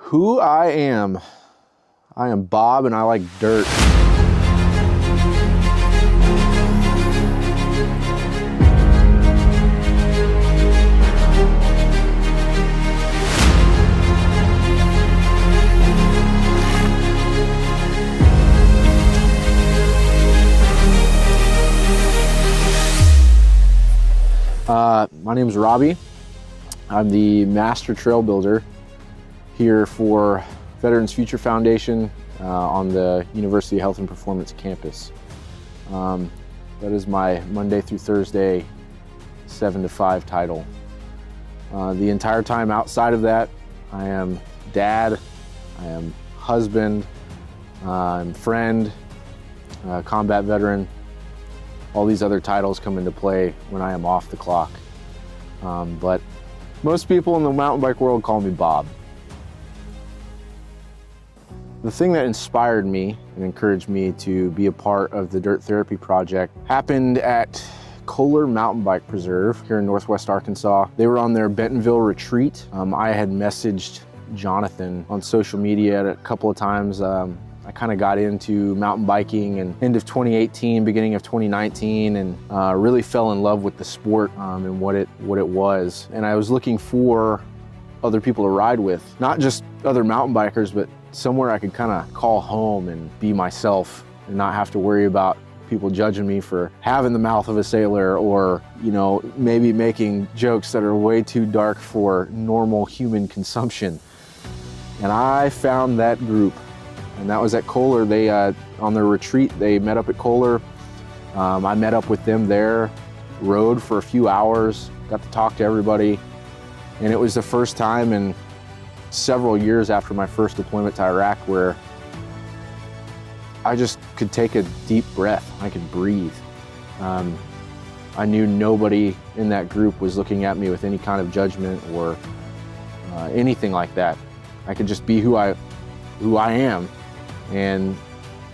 Who I am Bob and I like dirt. My name is Robbie. I'm the master trail builder here for Veterans Future Foundation on the University of Health and Performance campus. That is my Monday through Thursday 7 to 5 title. The entire time outside of that, I am dad, I am husband, I'm friend, combat veteran. All these other titles come into play when I am off the clock. But most people in the mountain bike world call me Bob. The thing that inspired me and encouraged me to be a part of the Dirt Therapy Project happened at Kohler Mountain Bike Preserve here in Northwest Arkansas. They were on their Bentonville retreat. I had messaged Jonathan on social media a couple of times. I kind of got into mountain biking in end of 2018, beginning of 2019, and really fell in love with the sport and what it was. And I was looking for other people to ride with, not just other mountain bikers, but somewhere I could kind of call home and be myself and not have to worry about people judging me for having the mouth of a sailor or, you know, maybe making jokes that are way too dark for normal human consumption. And I found that group. And that was at Kohler. They, on their retreat, they met up at Kohler. I met up with them there, rode for a few hours, got to talk to everybody. And it was the first time in several years after my first deployment to Iraq where I just could take a deep breath. I could breathe. I knew nobody in that group was looking at me with any kind of judgment or anything like that. I could just be who I am and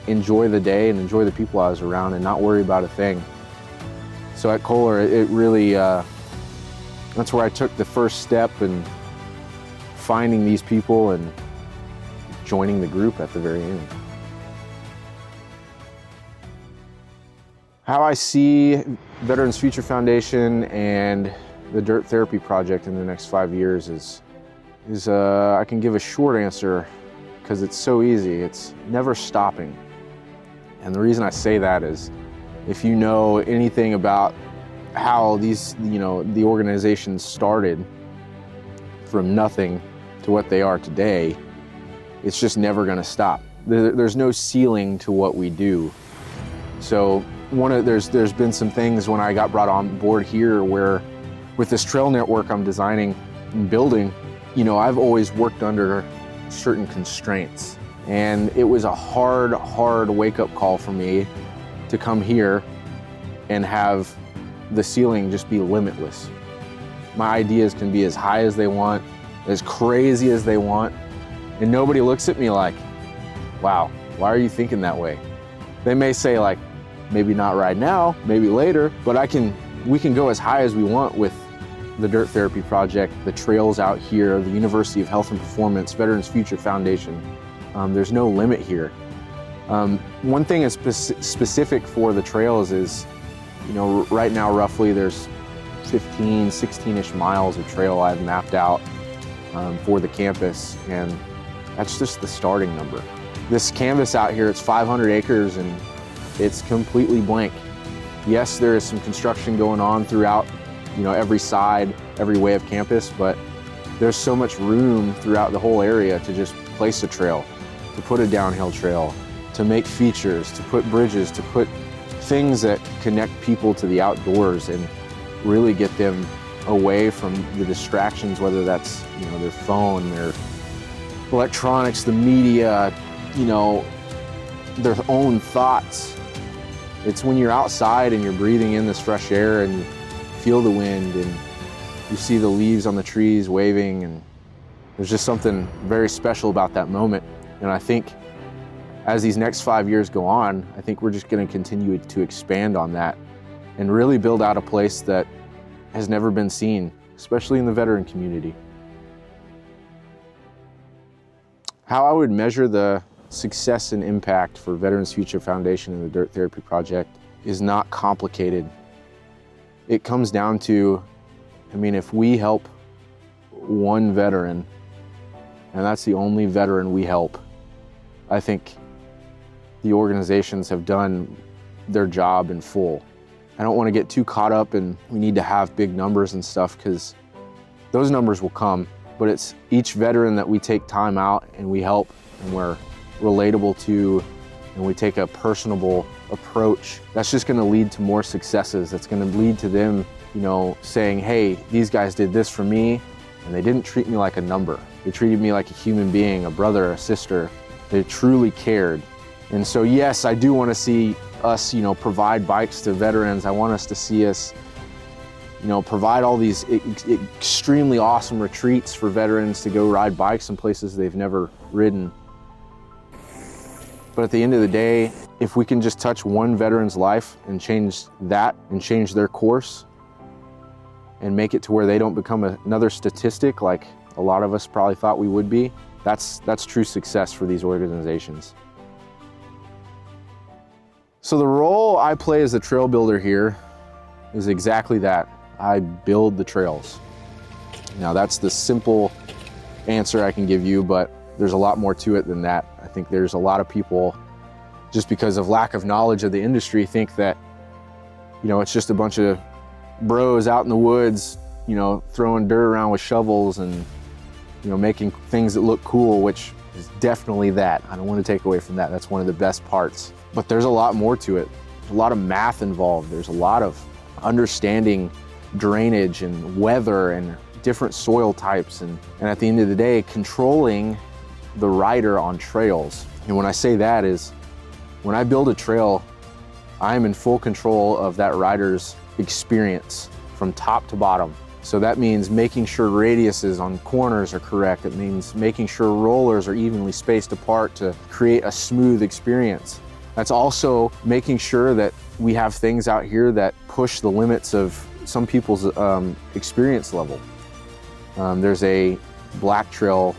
enjoy the day and enjoy the people I was around and not worry about a thing. So at Kohler, it really, that's where I took the first step in finding these people and joining the group at the very end. How I see Veterans Future Foundation and the Dirt Therapy Project in the next 5 years is I can give a short answer because it's so easy. It's never stopping. And the reason I say that is if you know anything about how these, the organizations started from nothing to what they are today, it's just never going to stop. There's no ceiling to what we do. So there's been some things when I got brought on board here where with this trail network I'm designing and building, I've always worked under certain constraints. And it was a hard wake-up call for me to come here and have the ceiling just be limitless. My ideas can be as high as they want, as crazy as they want, and nobody looks at me like, wow, why are you thinking that way? They may say like, maybe not right now, maybe later, but we can go as high as we want with the Dirt Therapy Project, the trails out here, the University of Health and Performance, Veterans Future Foundation. There's no limit here. One thing is specific for the trails is, right now roughly there's 15, 16-ish miles of trail I've mapped out for the campus, and that's just the starting number. This canvas out here, it's 500 acres and it's completely blank. Yes, there is some construction going on throughout every side, every way of campus, but there's so much room throughout the whole area to just place a trail, to put a downhill trail, to make features, to put bridges, to put things that connect people to the outdoors and really get them away from the distractions, whether that's their phone, their electronics, the media, their own thoughts. It's when you're outside and you're breathing in this fresh air and you feel the wind and you see the leaves on the trees waving, and there's just something very special about that moment. And I think as these next 5 years go on, I think we're just going to continue to expand on that and really build out a place that has never been seen, especially in the veteran community. How I would measure the success and impact for Veterans Future Foundation and the Dirt Therapy Project is not complicated. It comes down to, I mean, if we help one veteran, and that's the only veteran we help, I think the organizations have done their job in full. I don't want to get too caught up in we need to have big numbers and stuff, because those numbers will come, but it's each veteran that we take time out and we help and we're relatable to, and we take a personable approach. That's just going to lead to more successes. That's going to lead to them, you know, saying, hey, these guys did this for me and they didn't treat me like a number. They treated me like a human being, a brother, a sister. They truly cared. And so yes, I do want to see us, you know, provide bikes to veterans. I want us to see us, you know, provide all these extremely awesome retreats for veterans to go ride bikes in places they've never ridden. But at the end of the day, if we can just touch one veteran's life and change that and change their course and make it to where they don't become another statistic like a lot of us probably thought we would be, that's true success for these organizations. So the role I play as a trail builder here is exactly that. I build the trails. Now that's the simple answer I can give you, but there's a lot more to it than that. I think there's a lot of people, just because of lack of knowledge of the industry, think that, you know, it's just a bunch of bros out in the woods, you know, throwing dirt around with shovels and, you know, making things that look cool, which is definitely that. I don't want to take away from that. That's one of the best parts. But there's a lot more to it. There's a lot of math involved. There's a lot of understanding drainage and weather and different soil types. And at the end of the day, controlling the rider on trails. And when I say that is, when I build a trail, I am in full control of that rider's experience from top to bottom. So that means making sure radiuses on corners are correct. It means making sure rollers are evenly spaced apart to create a smooth experience. That's also making sure that we have things out here that push the limits of some people's experience level. There's a black trail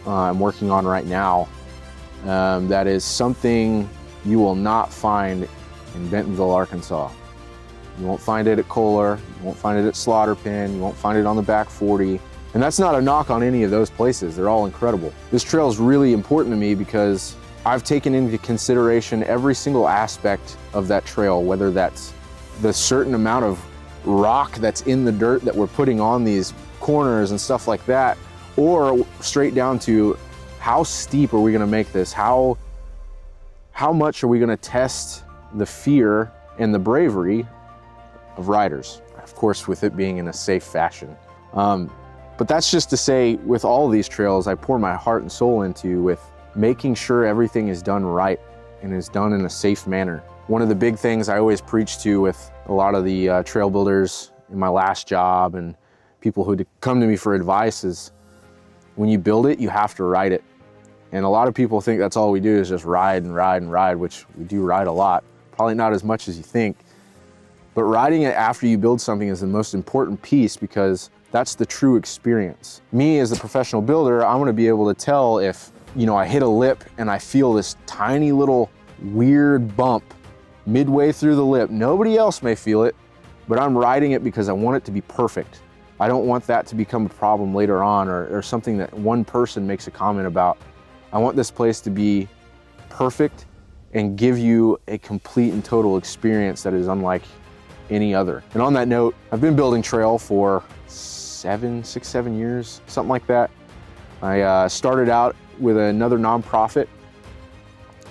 I'm working on right now that is something you will not find in Bentonville, Arkansas. You won't find it at Kohler, you won't find it at Slaughter Pen, you won't find it on the back 40. And that's not a knock on any of those places, they're all incredible. This trail is really important to me because I've taken into consideration every single aspect of that trail, whether that's the certain amount of rock that's in the dirt that we're putting on these corners and stuff like that, or straight down to how steep are we gonna make this? How much are we gonna test the fear and the bravery of riders? Of course, with it being in a safe fashion. But that's just to say, with all of these trails, I pour my heart and soul into with making sure everything is done right and is done in a safe manner. One of the big things I always preach to with a lot of the trail builders in my last job and people who come to me for advice is, when you build it, you have to ride it. And a lot of people think that's all we do is just ride and ride and ride, which we do ride a lot, probably not as much as you think. But riding it after you build something is the most important piece, because that's the true experience. Me as a professional builder, I'm gonna be able to tell if, you know, I hit a lip and I feel this tiny little weird bump midway through the lip. Nobody else may feel it, but I'm riding it because I want it to be perfect. I don't want that to become a problem later on, or something that one person makes a comment about. I want this place to be perfect and give you a complete and total experience that is unlike any other. And on that note, I've been building trail for 6, 7 years, something like that. I started out with another nonprofit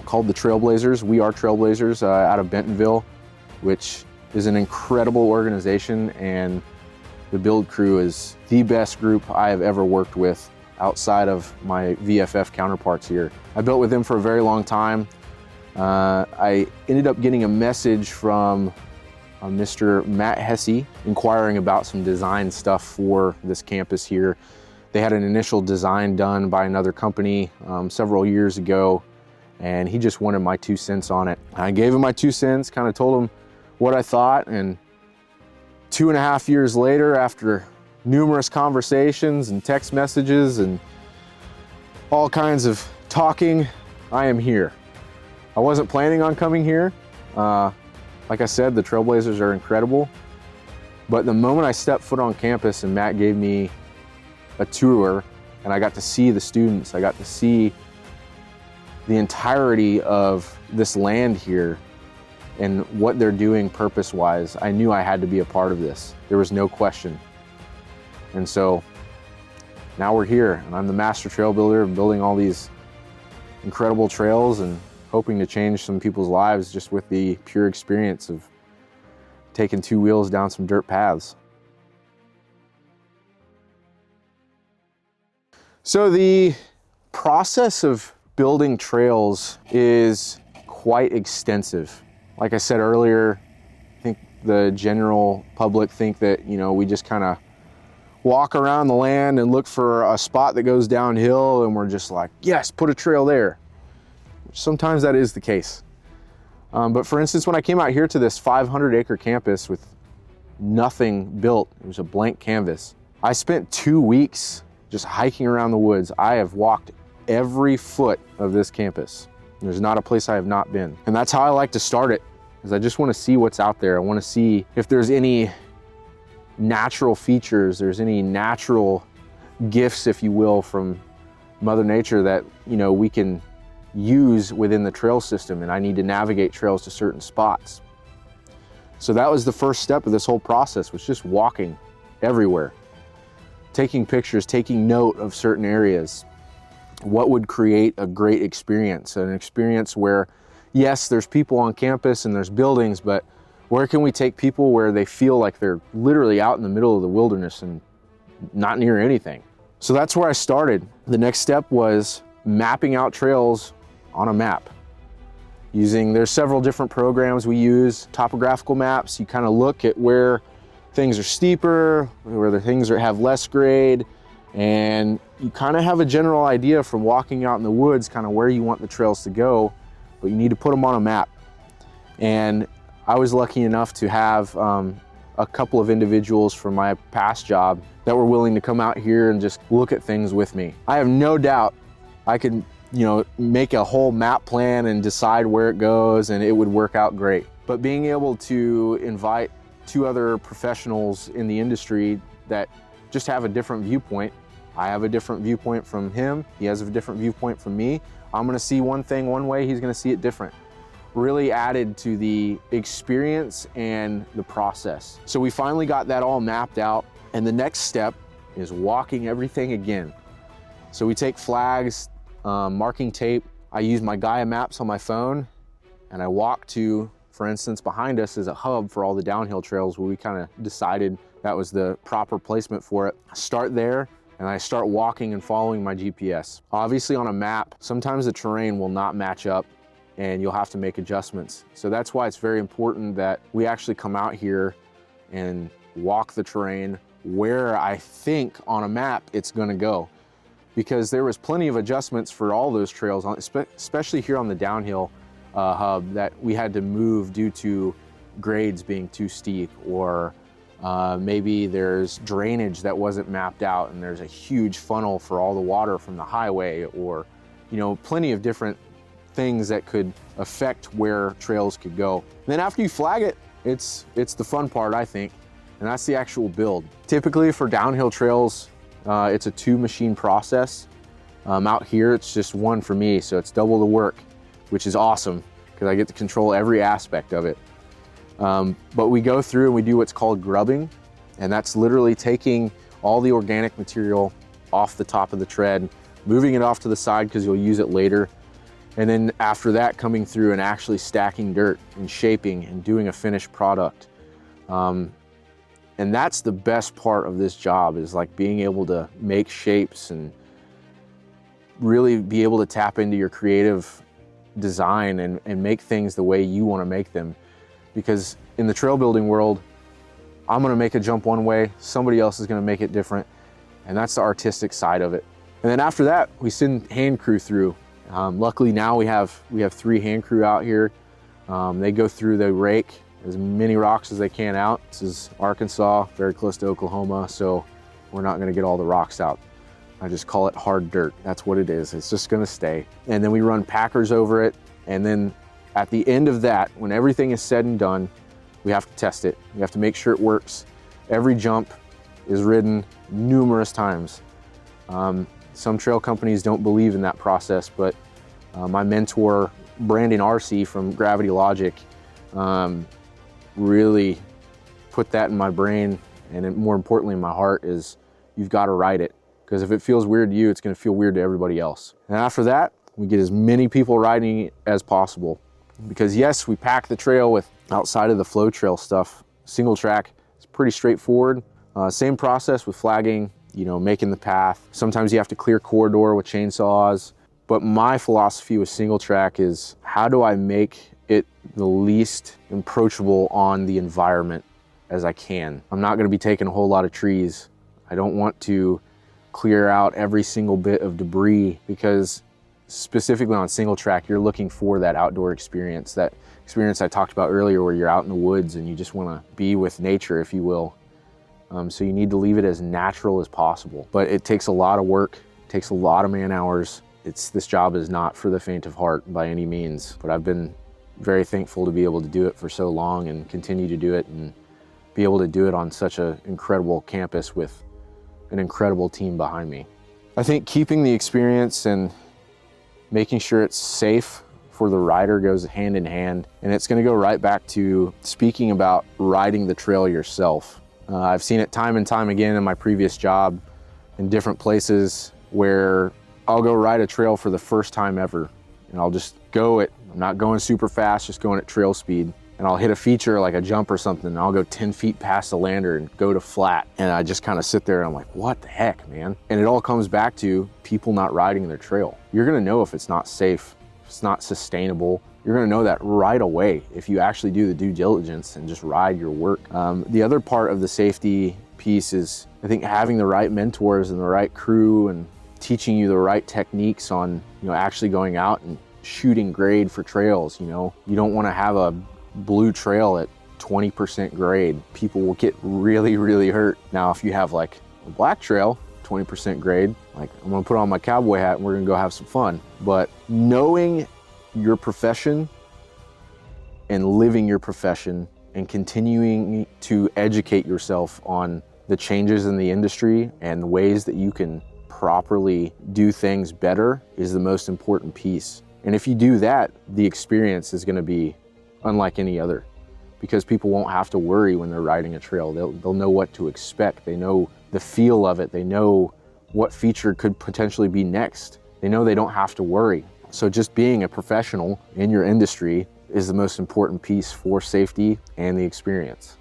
called the Trailblazers. We are Trailblazers out of Bentonville, which is an incredible organization, and the build crew is the best group I have ever worked with outside of my VFF counterparts here. I built with them for a very long time. I ended up getting a message from Mr. Matt Hesse inquiring about some design stuff for this campus here. They had an initial design done by another company several years ago, and he just wanted my 2 cents on it. I gave him my 2 cents, kind of told him what I thought, and 2.5 years later, after numerous conversations and text messages and all kinds of talking, I am here. I wasn't planning on coming here. Like I said, the Trailblazers are incredible. But the moment I stepped foot on campus and Matt gave me a tour and I got to see the students, I got to see the entirety of this land here and what they're doing purpose-wise, I knew I had to be a part of this. There was no question. And so now we're here, and I'm the master trail builder, building all these incredible trails and hoping to change some people's lives just with the pure experience of taking two wheels down some dirt paths. So the process of building trails is quite extensive. Like I said earlier, I think the general public think that, you know, we just kind of walk around the land and look for a spot that goes downhill and we're just like, yes, put a trail there. Sometimes that is the case. But for instance, when I came out here to this 500-acre campus with nothing built, it was a blank canvas. I spent 2 weeks just hiking around the woods. I have walked every foot of this campus. There's not a place I have not been. And that's how I like to start it, is I just want to see what's out there. I want to see if there's any natural features, there's any natural gifts, if you will, from Mother Nature that, you know, we can use within the trail system, and I need to navigate trails to certain spots. So that was the first step of this whole process, was just walking everywhere, taking pictures, taking note of certain areas. What would create a great experience, an experience where, yes, there's people on campus and there's buildings, but where can we take people where they feel like they're literally out in the middle of the wilderness and not near anything? So that's where I started. The next step was mapping out trails on a map. There's several different programs we use, topographical maps. You kind of look at where things are steeper, where the things have less grade, and you kind of have a general idea from walking out in the woods kind of where you want the trails to go, but you need to put them on a map. And I was lucky enough to have a couple of individuals from my past job that were willing to come out here and just look at things with me. I have no doubt I could, you know, make a whole map plan and decide where it goes and it would work out great. But being able to invite 2 other professionals in the industry that just have a different viewpoint. I have a different viewpoint from him. He has a different viewpoint from me. I'm gonna see one thing one way, he's gonna see it different. Really added to the experience and the process. So we finally got that all mapped out, and the next step is walking everything again. So we take flags, marking tape. I use my Gaia maps on my phone, and I walk to, for instance, behind us is a hub for all the downhill trails where we kind of decided that was the proper placement for it. I start there, and I start walking and following my GPS. Obviously on a map, sometimes the terrain will not match up and you'll have to make adjustments. So that's why it's very important that we actually come out here and walk the terrain where I think on a map it's gonna go. Because there was plenty of adjustments for all those trails, especially here on the downhill hub, that we had to move due to grades being too steep, or maybe there's drainage that wasn't mapped out and there's a huge funnel for all the water from the highway, or, you know, plenty of different things that could affect where trails could go. And then after you flag it, it's the fun part, I think, and that's the actual build. Typically for downhill trails, it's a 2-machine process. Out here, it's just 1 for me, so it's double the work, which is awesome because I get to control every aspect of it. But we go through and we do what's called grubbing, and that's literally taking all the organic material off the top of the tread, moving it off to the side because you'll use it later, and then after that coming through and actually stacking dirt and shaping and doing a finished product. And that's the best part of this job, is like being able to make shapes and really be able to tap into your creative design and make things the way you want to make them. Because in the trail building world, I'm gonna make a jump one way, somebody else is gonna make it different, and that's the artistic side of it. And then after that, we send hand crew through. Luckily now we have 3 hand crew out here. They go through, they rake as many rocks as they can out. This is Arkansas, very close to Oklahoma, so we're not gonna get all the rocks out. I just call it hard dirt. That's what it is. It's just gonna stay. And then we run packers over it. And then at the end of that, when everything is said and done, we have to test it. We have to make sure it works. Every jump is ridden numerous times. Some trail companies don't believe in that process, but my mentor, Brandon RC from Gravity Logic, really put that in my brain, and more importantly in my heart, is you've got to ride it. Because if it feels weird to you, it's going to feel weird to everybody else. And after that, we get as many people riding it as possible. Because yes, we pack the trail with, outside of the flow trail stuff, single track, it's pretty straightforward. Same process with flagging, you know, making the path. Sometimes you have to clear corridor with chainsaws. But my philosophy with single track is, how do I make it the least approachable on the environment as I can? I'm not going to be taking a whole lot of trees. I don't want to clear out every single bit of debris, because specifically on single track, you're looking for that outdoor experience, that experience I talked about earlier where you're out in the woods and you just want to be with nature, if you will. So you need to leave it as natural as possible. But it takes a lot of work, it takes a lot of man hours. This job is not for the faint of heart by any means, but I've been very thankful to be able to do it for so long and continue to do it, and be able to do it on such an incredible campus with an incredible team behind me. I think keeping the experience and making sure it's safe for the rider goes hand in hand, and it's going to go right back to speaking about riding the trail yourself. I've seen it time and time again in my previous job in different places where I'll go ride a trail for the first time ever, and I'll just go I'm not going super fast, just going at trail speed. And I'll hit a feature like a jump or something, and I'll go 10 feet past the lander and go to flat. And I just kind of sit there and I'm like, what the heck, man? And it all comes back to people not riding their trail. You're gonna know if it's not safe, if it's not sustainable. You're gonna know that right away if you actually do the due diligence and just ride your work. The other part of the safety piece is, I think, having the right mentors and the right crew and teaching you the right techniques on, you know, actually going out and shooting grade for trails. You know, you don't want to have a blue trail at 20% grade. People will get really, really hurt. Now, if you have like a black trail, 20% grade, like, I'm gonna put on my cowboy hat and we're gonna go have some fun. But knowing your profession and living your profession and continuing to educate yourself on the changes in the industry and the ways that you can properly do things better is the most important piece. And if you do that, the experience is gonna be unlike any other, because people won't have to worry when they're riding a trail. They'll know what to expect. They know the feel of it. They know what feature could potentially be next. They know they don't have to worry. So just being a professional in your industry is the most important piece for safety and the experience.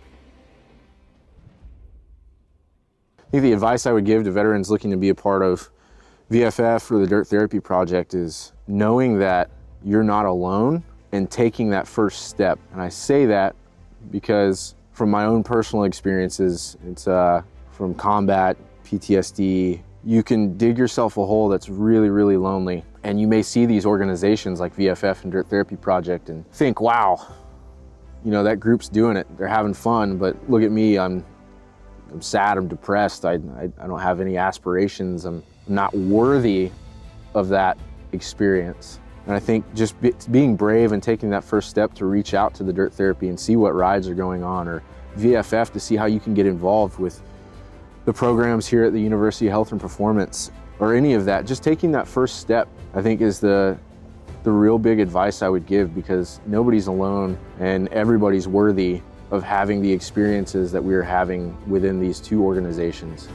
I think the advice I would give to veterans looking to be a part of VFF or the Dirt Therapy Project is knowing that you're not alone and taking that first step. And I say that because from my own personal experiences, it's from combat, PTSD, you can dig yourself a hole that's really, really lonely. And you may see these organizations like VFF and Dirt Therapy Project and think, wow, you know, that group's doing it. They're having fun, but look at me, I'm sad, I'm depressed, I don't have any aspirations, I'm not worthy of that experience. And I think just being brave and taking that first step to reach out to the Dirt Therapy and see what rides are going on, or VFF to see how you can get involved with the programs here at the University of Health and Performance, or any of that, just taking that first step, I think is the real big advice I would give, because nobody's alone and everybody's worthy of having the experiences that we are having within these two organizations.